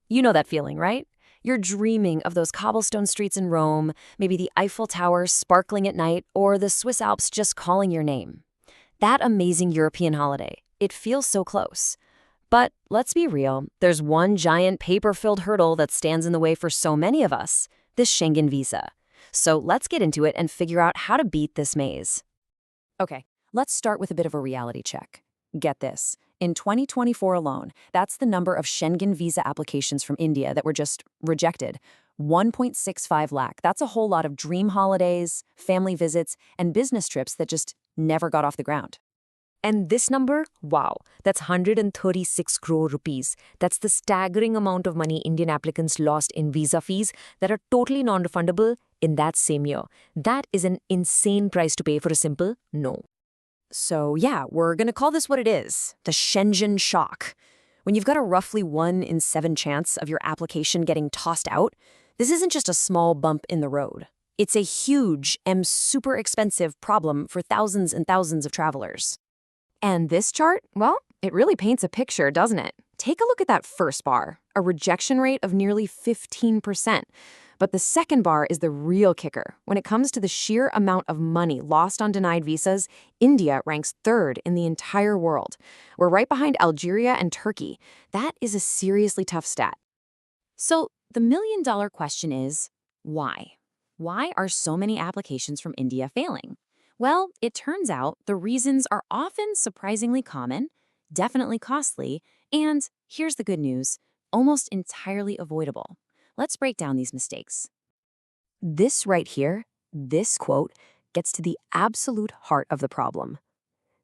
You know that feeling, right? You're dreaming of those cobblestone streets in Rome, maybe the Eiffel Tower sparkling at night, or the Swiss Alps just calling your name. That amazing European holiday. It feels so close. But let's be real, there's one giant paper-filled hurdle that stands in the way for so many of us, the Schengen visa. So let's get into it and figure out how to beat this maze. Okay, let's start with a bit of a reality check. Get this. In 2024 alone, that's the number of Schengen visa applications from India that were just rejected. 1.65 lakh. That's a whole lot of dream holidays, family visits, and business trips that just never got off the ground. And this number, wow, that's 136 crore rupees. That's the staggering amount of money Indian applicants lost in visa fees that are totally non-refundable in that same year. That is an insane price to pay for a simple no. So yeah, we're going to call this what it is, the Schengen shock. When you've got a roughly 1 in 7 chance of your application getting tossed out, this isn't just a small bump in the road. It's a huge and super expensive problem for thousands and thousands of travelers. And this chart, well, it really paints a picture, doesn't it? Take a look at that first bar, a rejection rate of nearly 15%. But the second bar is the real kicker. When it comes to the sheer amount of money lost on denied visas, India ranks 3rd in the entire world. We're right behind Algeria and Turkey. That is a seriously tough stat. So the million-dollar question is, why? Why are so many applications from India failing? Well, it turns out the reasons are often surprisingly common, definitely costly, and here's the good news, almost entirely avoidable. Let's break down these mistakes. This right here, this quote, gets to the absolute heart of the problem.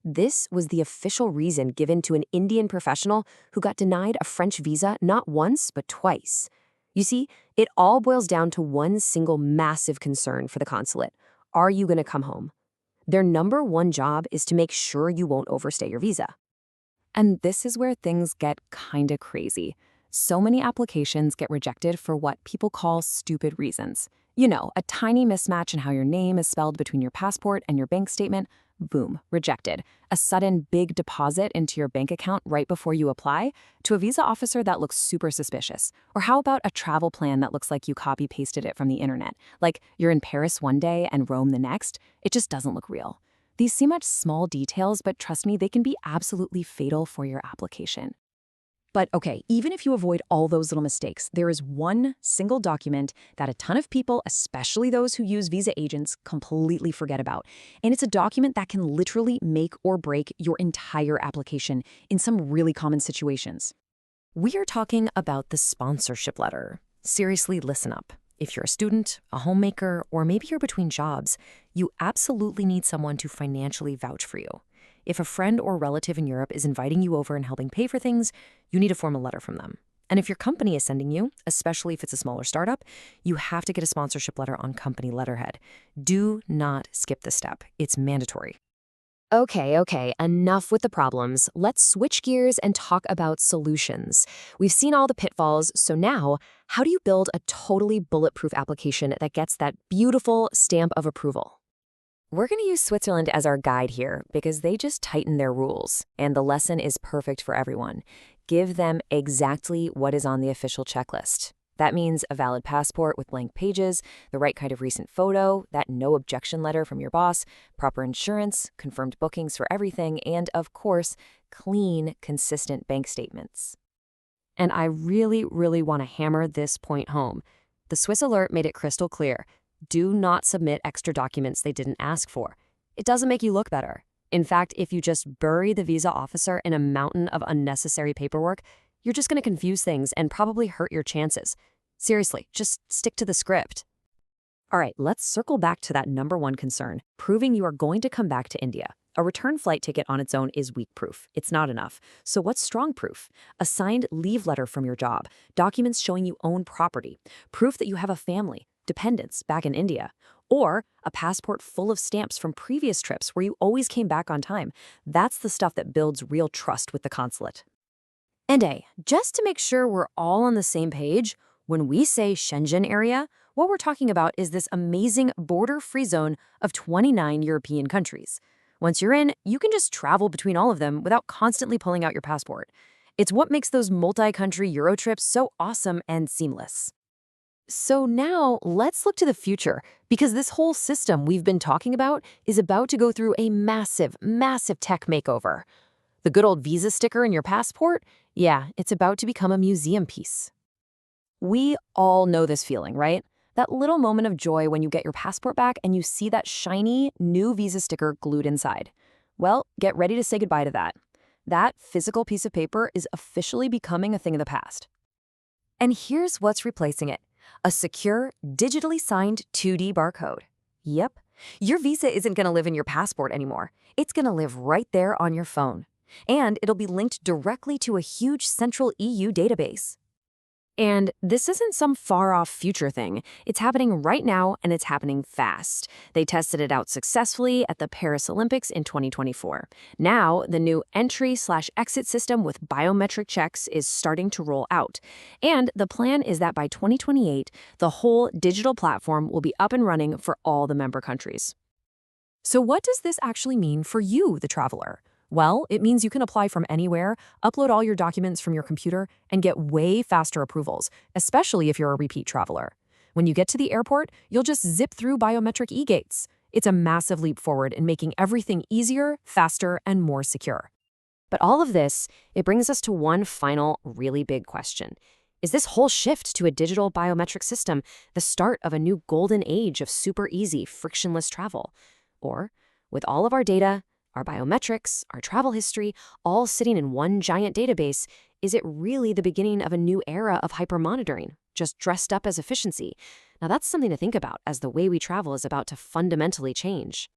This was the official reason given to an Indian professional who got denied a French visa not once, but twice. You see, it all boils down to one single massive concern for the consulate. Are you going to come home? Their number one job is to make sure you won't overstay your visa. And this is where things get kinda crazy. So many applications get rejected for what people call stupid reasons. You know, a tiny mismatch in how your name is spelled between your passport and your bank statement, boom, rejected. A sudden big deposit into your bank account right before you apply, to a visa officer that looks super suspicious. Or how about a travel plan that looks like you copy-pasted it from the internet? Like you're in Paris one day and Rome the next? It just doesn't look real. These seem like small details, but trust me, they can be absolutely fatal for your application. But okay, even if you avoid all those little mistakes, there is one single document that a ton of people, especially those who use visa agents, completely forget about. And it's a document that can literally make or break your entire application in some really common situations. We are talking about the sponsorship letter. Seriously, listen up. If you're a student, a homemaker, or maybe you're between jobs, you absolutely need someone to financially vouch for you. If a friend or relative in Europe is inviting you over and helping pay for things, you need a formal letter from them. And if your company is sending you, especially if it's a smaller startup, you have to get a sponsorship letter on company letterhead. Do not skip this step. It's mandatory. Okay, enough with the problems. Let's switch gears and talk about solutions. We've seen all the pitfalls, so now, how do you build a totally bulletproof application that gets that beautiful stamp of approval? We're going to use Switzerland as our guide here because they just tighten their rules, and the lesson is perfect for everyone. Give them exactly what is on the official checklist. That means a valid passport with blank pages, the right kind of recent photo, that no objection letter from your boss, proper insurance, confirmed bookings for everything, and of course, clean, consistent bank statements. And I really want to hammer this point home. The Swiss alert made it crystal clear. Do not submit extra documents they didn't ask for. It doesn't make you look better. In fact, if you just bury the visa officer in a mountain of unnecessary paperwork, you're just going to confuse things and probably hurt your chances. Seriously, just stick to the script. All right, let's circle back to that number one concern, proving you are going to come back to India. A return flight ticket on its own is weak proof. It's not enough. So what's strong proof? A signed leave letter from your job, documents showing you own property, proof that you have a family, dependents back in India, or a passport full of stamps from previous trips where you always came back on time. That's the stuff that builds real trust with the consulate. And just to make sure we're all on the same page, when we say Schengen area, what we're talking about is this amazing border-free zone of 29 European countries. Once you're in, you can just travel between all of them without constantly pulling out your passport. It's what makes those multi-country Euro trips so awesome and seamless. So now let's look to the future, because this whole system we've been talking about is about to go through a massive, massive tech makeover. The good old visa sticker in your passport? Yeah, it's about to become a museum piece. We all know this feeling, right? That little moment of joy when you get your passport back and you see that shiny, new visa sticker glued inside. Well, get ready to say goodbye to that. That physical piece of paper is officially becoming a thing of the past. And here's what's replacing it: a secure, digitally signed 2D barcode. Yep, your visa isn't going to live in your passport anymore. It's going to live right there on your phone. And it'll be linked directly to a huge central EU database. And this isn't some far-off future thing. It's happening right now, and it's happening fast. They tested it out successfully at the Paris Olympics in 2024. Now, the new entry/exit system with biometric checks is starting to roll out. And the plan is that by 2028, the whole digital platform will be up and running for all the member countries. So what does this actually mean for you, the traveler? Well, it means you can apply from anywhere, upload all your documents from your computer, and get way faster approvals, especially if you're a repeat traveler. When you get to the airport, you'll just zip through biometric e-gates. It's a massive leap forward in making everything easier, faster, and more secure. But all of this, it brings us to one final, really big question. Is this whole shift to a digital biometric system the start of a new golden age of super easy, frictionless travel? Or, with all of our data, our biometrics, our travel history, all sitting in one giant database, is it really the beginning of a new era of hypermonitoring, just dressed up as efficiency? Now that's something to think about as the way we travel is about to fundamentally change.